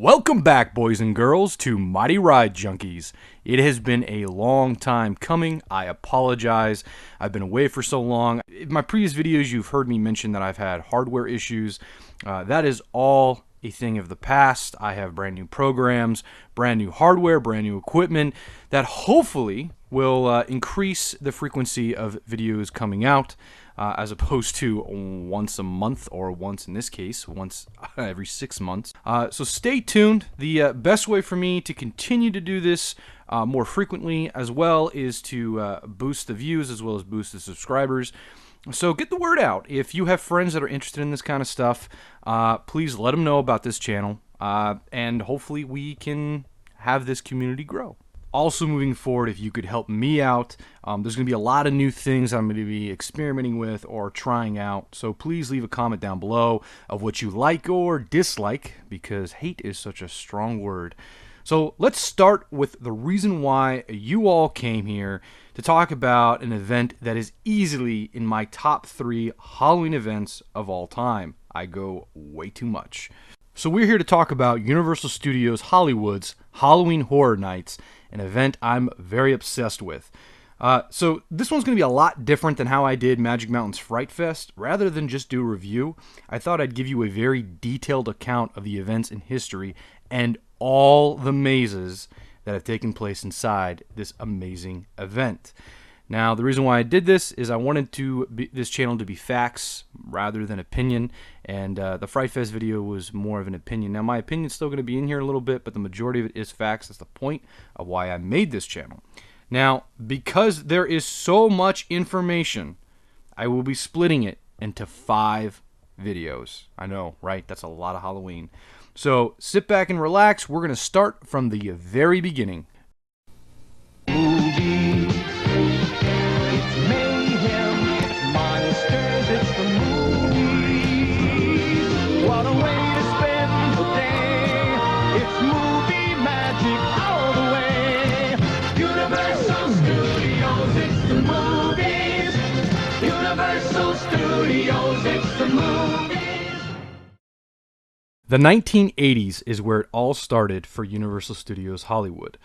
Welcome back, boys and girls, to Mighty Ride Junkies. It has been a long time coming. I apologize. I've been away for so long. In my previous videos, you've heard me mention that I've had hardware issues. That is all a thing of the past. I have brand new programs, brand new hardware, brand new equipment that hopefully will increase the frequency of videos coming out. As opposed to once a month, or once in this case, once every 6 months. So stay tuned. The best way for me to continue to do this more frequently as well is to boost the views as well as boost the subscribers. So get the word out. If you have friends that are interested in this kind of stuff, please let them know about this channel, and hopefully we can have this community grow. Also, moving forward, if you could help me out, there's going to be a lot of new things I'm going to be experimenting with or trying out. So please leave a comment down below of what you like or dislike, because hate is such a strong word. So let's start with the reason why you all came here to talk about an event that is easily in my top 3 Halloween events of all time. I go way too much. So we're here to talk about Universal Studios Hollywood's Halloween Horror Nights, an event I'm very obsessed with. So this one's going to be a lot different than how I did Magic Mountain's Fright Fest. Rather than just do a review, I thought I'd give you a very detailed account of the events in history and all the mazes that have taken place inside this amazing event. Now, the reason why I did this is I wanted this channel to be facts rather than opinion, and the Fright Fest video was more of an opinion. Now, my opinion's still going to be in here a little bit, but the majority of it is facts. That's the point of why I made this channel. Now, because there is so much information, I will be splitting it into 5 videos. I know, right? That's a lot of Halloween. So sit back and relax. We're going to start from the very beginning. The 1980s is where it all started for Universal Studios Hollywood.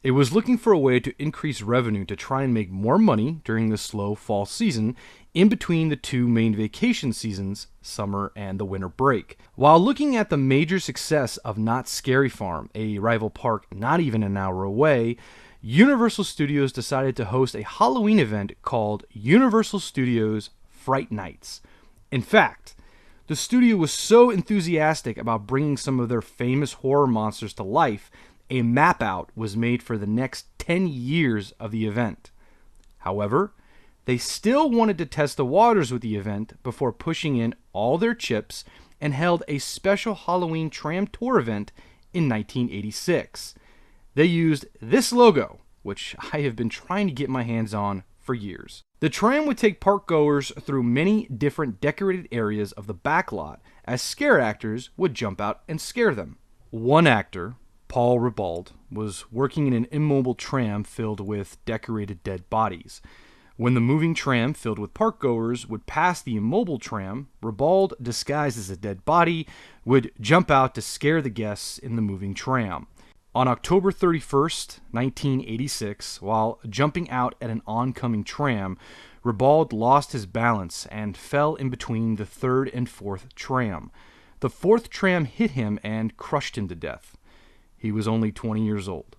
It was looking for a way to increase revenue to try and make more money during the slow fall season in between the 2 main vacation seasons, summer and the winter break. While looking at the major success of Knott's Scary Farm, a rival park not even an hour away, Universal Studios decided to host a Halloween event called Universal Studios Fright Nights. In fact, the studio was so enthusiastic about bringing some of their famous horror monsters to life, a map out was made for the next 10 years of the event. However, they still wanted to test the waters with the event before pushing in all their chips and held a special Halloween tram tour event in 1986. They used this logo, which I have been trying to get my hands on for years. The tram would take parkgoers through many different decorated areas of the backlot as scare actors would jump out and scare them. One actor, Paul Ribald, was working in an immobile tram filled with decorated dead bodies. When the moving tram filled with parkgoers would pass the immobile tram, Ribald, disguised as a dead body, would jump out to scare the guests in the moving tram. On October 31st, 1986, while jumping out at an oncoming tram, Ribald lost his balance and fell in between the 3rd and 4th tram. The 4th tram hit him and crushed him to death. He was only 20 years old.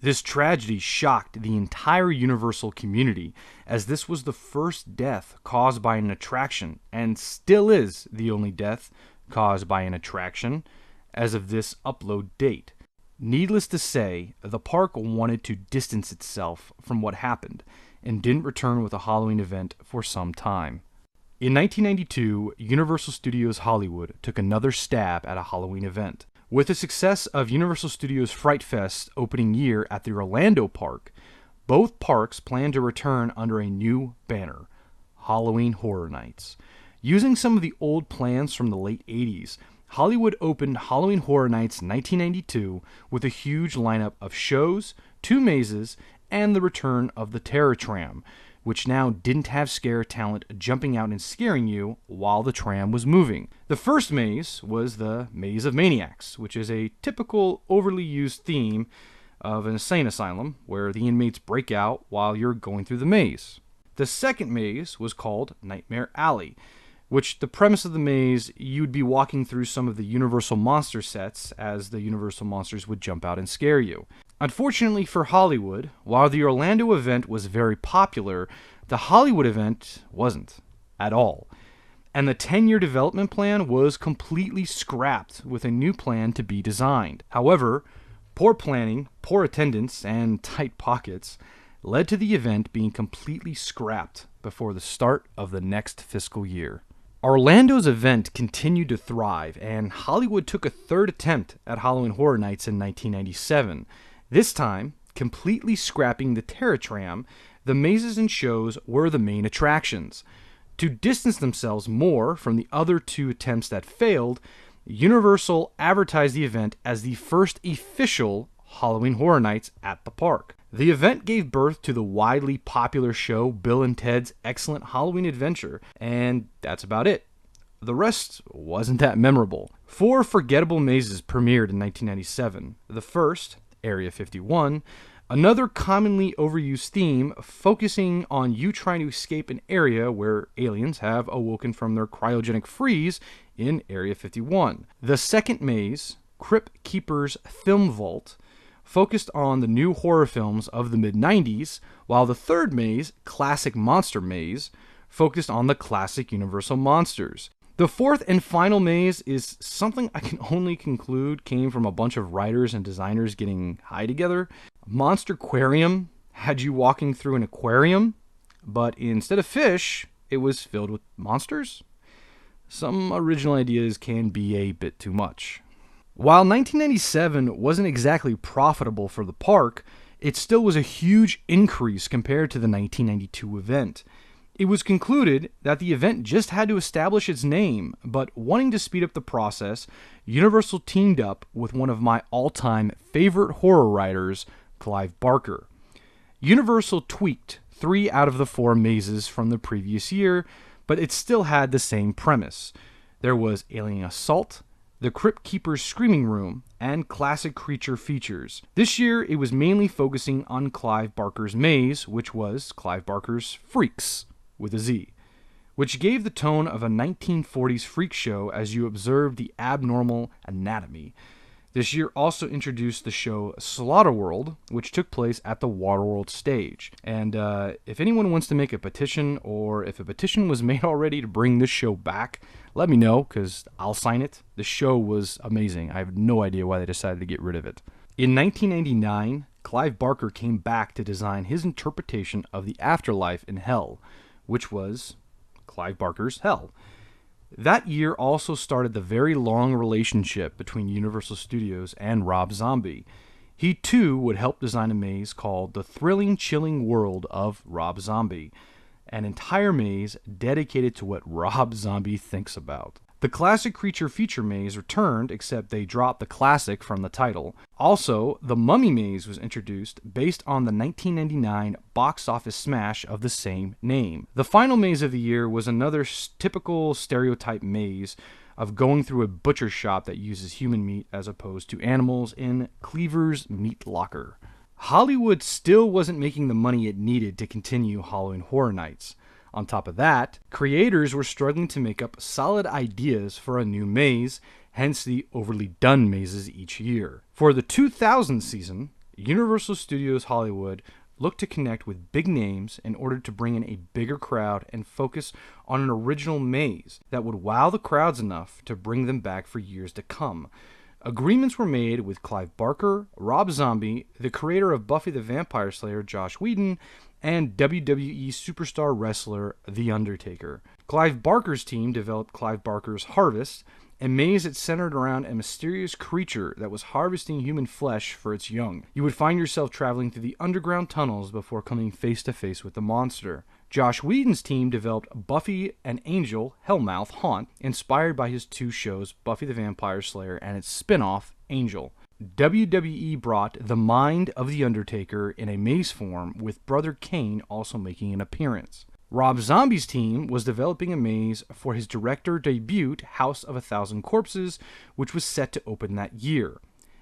This tragedy shocked the entire Universal community, as this was the first death caused by an attraction, and still is the only death caused by an attraction as of this upload date. Needless to say, the park wanted to distance itself from what happened and didn't return with a Halloween event for some time. In 1992, Universal Studios Hollywood took another stab at a Halloween event. With the success of Universal Studios Fright Fest opening year at the Orlando park, both parks planned to return under a new banner, Halloween Horror Nights. Using some of the old plans from the late 80s, Hollywood opened Halloween Horror Nights 1992 with a huge lineup of shows, 2 mazes, and the return of the Terror Tram. which now didn't have scare talent jumping out and scaring you while the tram was moving. The first maze was the Maze of Maniacs, which is a typical overly used theme of an insane asylum where the inmates break out while you're going through the maze. The second maze was called Nightmare Alley, which the premise of the maze, you'd be walking through some of the Universal Monster sets as the Universal Monsters would jump out and scare you. Unfortunately for Hollywood, while the Orlando event was very popular, the Hollywood event wasn't at all. And the 10-year development plan was completely scrapped with a new plan to be designed. However, poor planning, poor attendance, and tight pockets led to the event being completely scrapped before the start of the next fiscal year. Orlando's event continued to thrive, and Hollywood took a third attempt at Halloween Horror Nights in 1997. This time, completely scrapping the Terror Tram, the mazes and shows were the main attractions. To distance themselves more from the other two attempts that failed, Universal advertised the event as the first official Halloween Horror Nights at the park. The event gave birth to the widely popular show Bill and Ted's Excellent Halloween Adventure, and that's about it. The rest wasn't that memorable. 4 forgettable mazes premiered in 1997. The first, Area 51, another commonly overused theme focusing on you trying to escape an area where aliens have awoken from their cryogenic freeze in Area 51. The second maze, Crypt Keeper's Film Vault, focused on the new horror films of the mid-90s, while the third maze, Classic Monster Maze, focused on the classic Universal monsters. The fourth and final maze is something I can only conclude came from a bunch of writers and designers getting high together. Monster Aquarium had you walking through an aquarium, but instead of fish, it was filled with monsters. Some original ideas can be a bit too much. While 1997 wasn't exactly profitable for the park, it still was a huge increase compared to the 1992 event. It was concluded that the event just had to establish its name, but wanting to speed up the process, Universal teamed up with one of my all-time favorite horror writers, Clive Barker. Universal tweaked 3 out of the 4 mazes from the previous year, but it still had the same premise. There was Alien Assault, the Crypt Keeper's Screaming Room, and classic creature features. This year, it was mainly focusing on Clive Barker's maze, which was Clive Barker's Freaks, with a Z, which gave the tone of a 1940s freak show as you observed the abnormal anatomy. This year also introduced the show Slaughter World, which took place at the Waterworld stage. And if anyone wants to make a petition, or if a petition was made already to bring this show back, let me know, because I'll sign it. The show was amazing. I have no idea why they decided to get rid of it. In 1999, Clive Barker came back to design his interpretation of the afterlife in Hell, which was Clive Barker's Hell. That year also started the very long relationship between Universal Studios and Rob Zombie. He too would help design a maze called The Thrilling Chilling World of Rob Zombie, an entire maze dedicated to what Rob Zombie thinks about. The classic creature feature maze returned, except they dropped the classic from the title. Also, the Mummy maze was introduced based on the 1999 box office smash of the same name. The final maze of the year was another typical stereotype maze of going through a butcher shop that uses human meat as opposed to animals in Cleaver's Meat Locker. Hollywood still wasn't making the money it needed to continue Halloween Horror Nights. On top of that, creators were struggling to make up solid ideas for a new maze, hence the overly done mazes each year. For the 2000 season, Universal Studios Hollywood looked to connect with big names in order to bring in a bigger crowd and focus on an original maze that would wow the crowds enough to bring them back for years to come. Agreements were made with Clive Barker, Rob Zombie, the creator of Buffy the Vampire Slayer, Joss Whedon, and WWE superstar wrestler The Undertaker. Clive Barker's team developed Clive Barker's Harvest, a maze that centered around a mysterious creature that was harvesting human flesh for its young. You would find yourself traveling through the underground tunnels before coming face to face with the monster. Joss Whedon's team developed Buffy and Angel Hellmouth Haunt, inspired by his 2 shows, Buffy the Vampire Slayer and its spin-off, Angel. WWE brought the mind of The Undertaker in a maze form, with Brother Kane also making an appearance. Rob Zombie's team was developing a maze for his director debut, House of a Thousand Corpses, which was set to open that year.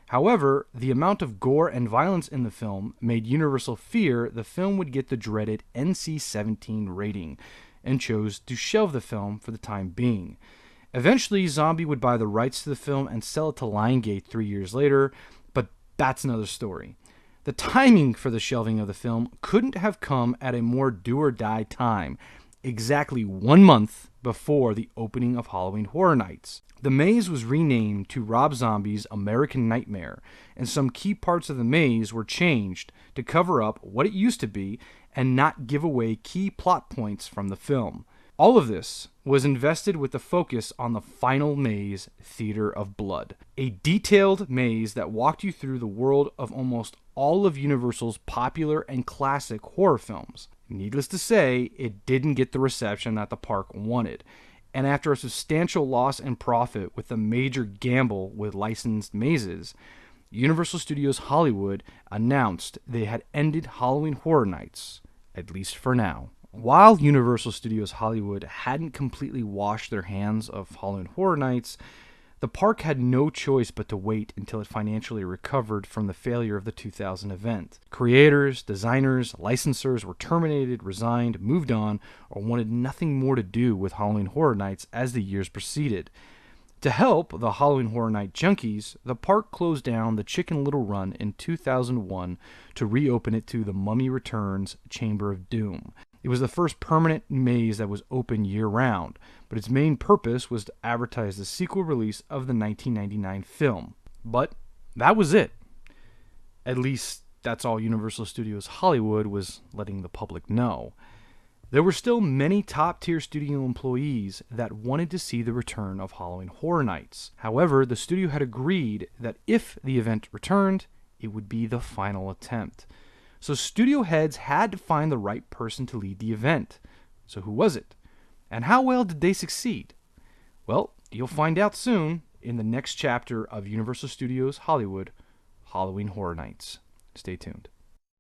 However, the amount of gore and violence in the film made Universal fear the film would get the dreaded NC-17 rating, and chose to shelve the film for the time being. Eventually, Zombie would buy the rights to the film and sell it to Lionsgate 3 years later, but that's another story. The timing for the shelving of the film couldn't have come at a more do-or-die time, exactly 1 month before the opening of Halloween Horror Nights. The maze was renamed to Rob Zombie's American Nightmare, and some key parts of the maze were changed to cover up what it used to be and not give away key plot points from the film. All of this was invested with the focus on the final maze, Theater of Blood, a detailed maze that walked you through the world of almost all of Universal's popular and classic horror films. Needless to say, it didn't get the reception that the park wanted, and after a substantial loss in profit with a major gamble with licensed mazes, Universal Studios Hollywood announced they had ended Halloween Horror Nights, at least for now. While Universal Studios Hollywood hadn't completely washed their hands of Halloween Horror Nights, the park had no choice but to wait until it financially recovered from the failure of the 2000 event. Creators, designers, licensors were terminated, resigned, moved on, or wanted nothing more to do with Halloween Horror Nights as the years proceeded. To help the Halloween Horror Night Junkies, the park closed down the Chicken Little Run in 2001 to reopen it to the Mummy Returns Chamber of Doom. It was the first permanent maze that was open year-round, but its main purpose was to advertise the sequel release of the 1999 film. But that was it. At least, that's all Universal Studios Hollywood was letting the public know. There were still many top-tier studio employees that wanted to see the return of Halloween Horror Nights. However, the studio had agreed that if the event returned, it would be the final attempt. So studio heads had to find the right person to lead the event. So who was it? And how well did they succeed? Well, you'll find out soon in the next chapter of Universal Studios Hollywood, Halloween Horror Nights. Stay tuned.